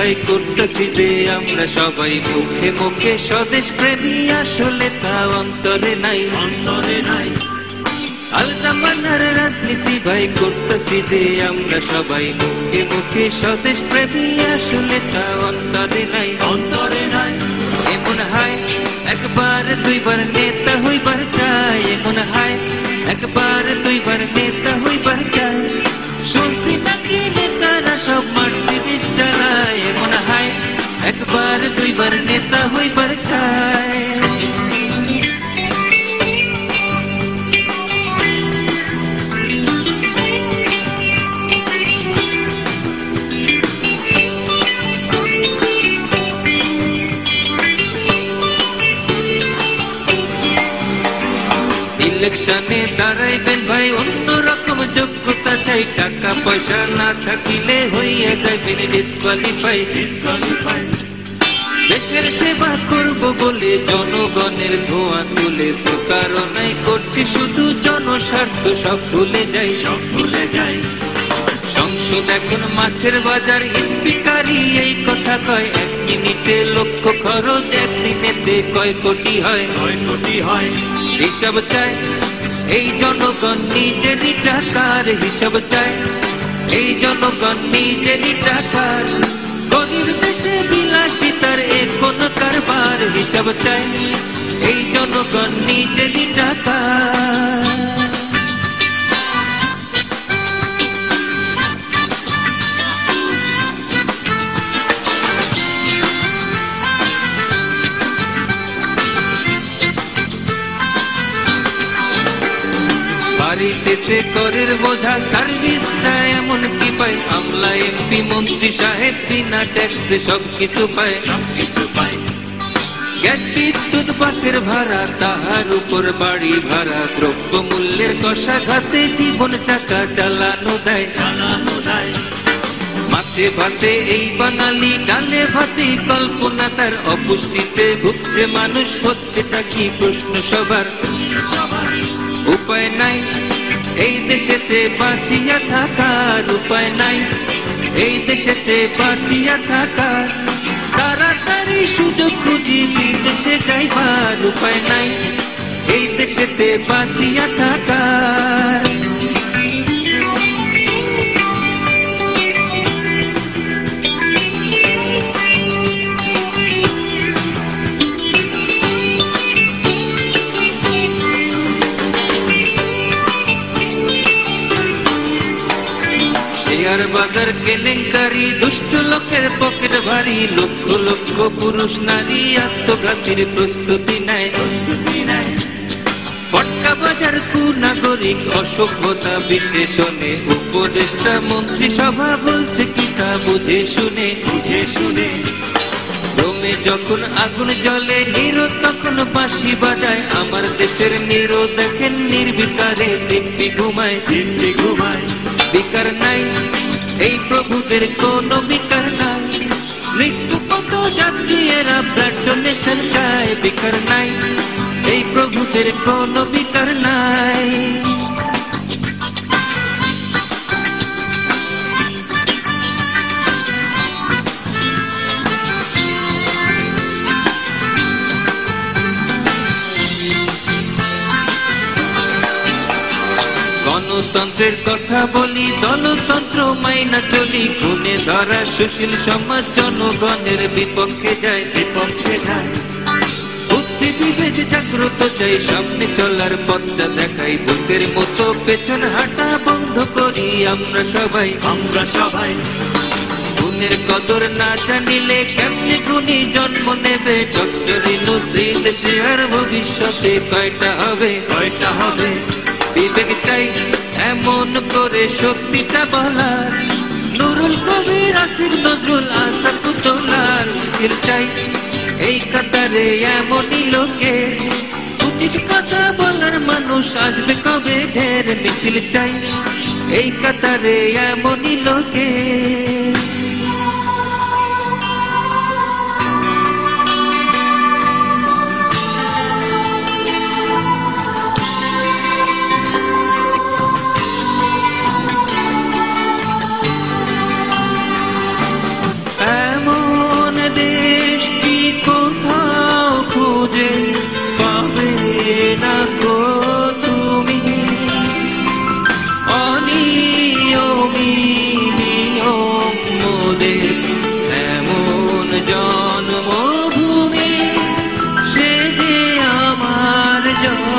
ভাই করতেছি যে আমরা সবাই মুখে মুখে স্বদেশ প্রেমী, আসলে তা অন্তরে নাই, অন্তরে নাই। আল জামানার রাজনীতি ভাই করতেছি যে আমরা সবাই মুখে মুখে স্বদেশ প্রেমী, আসলে তা অন্তরে নাই, অন্তরে নাই। এমন হয় একবার দুইবার নেতা হইবার চাই, এমন হয় একবার দুইবার নেতা হইবার চাই। শুনছি নাকি নেতারা সব মার্সিডিজ চালায়, এমন হয় একবার দুইবার নেতা হইবার চাই। ইলেকশনে দাঁড়াইবেন ভাই অন্যরকম যোগ্যতা চাই, টাকা পয়সা না থাকিলে হইয়া যাইবেন ডিসকোয়ালিফাই, ডিসকোয়ালিফাই। দেশের সেবা করব বলে জনগণের ধোঁয়া তুলে প্রতারণাই করছি শুধু জনস্বার্থ, সব ভুলে যাই, সব ভুলে যাই। সংসদ এখন মাছের বাজার, স্পিকারই এই কথা কয়, 1 মিনিটে লক্ষ খরচ, একদিনেতে কয় কোটি হয়, কয় কোটি হয়। হিসাব চায় এই জনগণ নিজেরই টাকার, হিসাব চায় এই জনগণ নিজেরই টাকার। গরিব দেশে বিলাসিতার এখন কারবার, হিসাব চায় এই জনগণ নিজেরই টাকার। দেশে করের বোঝা সার্ভিসটা এমন কি পায়, আমলা এমপি মন্ত্রী সাহেব বিনা ট্যাক্সে সবকিছু পায়, সবকিছু পায়। গ্যাস বিদ্যুৎ বাসের ভাড়া, তাহার উপর বাড়ি ভাড়া, দ্রব্য মূল্যের কষাঘাতে জীবন চাকা চালানো দেয়, চালানো দেয়। মাছে ভাতে এই বাঙালি, ডালে ভাতে কল্পনা তার, অপুষ্টিতে ভুগছে মানুষ, হচ্ছেটা কি প্রশ্ন সবার। উপায় নাই এই দেশেতে বাঁচিয়া থাকার, উপায় নাই এই দেশেতে বাঁচিয়া থাকার। তাড়াতাড়ি সুযোগ খুঁজি বিদেশে যাইবার, উপায় নাই এই দেশেতে বাঁচিয়া থাকার। শেয়ার বাজার কেলেঙ্কারি, দুষ্ট লোকের পকেট ভারী, লক্ষ লক্ষ পুরুষ নারী আত্মঘাতীর প্রস্তুতি নেয়, প্রস্তুতি নেয়। পটকা বাজার কুনাগরিক অসভ্যতা বিশেষণে, উপদেষ্টা মন্ত্রী সভা বলছে কি তা বুঝে শুনে, বুঝে শুনে। রোমে যখন আগুন জ্বলে নিরো তখন বাঁশি বাজায়, আমার দেশের নিরো দেখেন নির্বিকারে দিব্যি ঘুমায়, দিব্যি ঘুমায়। বিকার নাই এই প্রভুদের কোনো বিকার নাই, মৃত্যু কত যাত্রী এরা ব্লাড ডোনেশন চায়, বিকার নাই এই প্রভুদের কোনো বিকার নাই। গণতন্ত্রের কথা বলি, দলতন্ত্র মাইনা চলি, খুনে ধরা সুশীল সমাজ জনগণের বিপক্ষে যায়, বিপক্ষে যায়। বুদ্ধি বিবেক জাগ্রত চাই, সামনে চলার পথটা দেখাই, ভূতের মতো পেছন হাঁটা বন্ধ করি আমরা সবাই, আমরা সবাই। গুণের কদর না জানিলে কেমনে গুণী জন্ম নেবে, ডক্টর ইউনূস এই দেশে আর ভবিষ্যতে কয়টা হবে, কয়টা হবে। বিবেক চাই এমন করে শক্তিটা বলার, নুরুল কবির আসিফ নজরুল আসাদুজ্জৌলার উকিল চাই এই কাতারে এমনই লোকের, উচিত কথা বলার মানুষ আসবে কবে ঢের, মিছিল চাই এই কাতারে এমনই লোকের। জয়।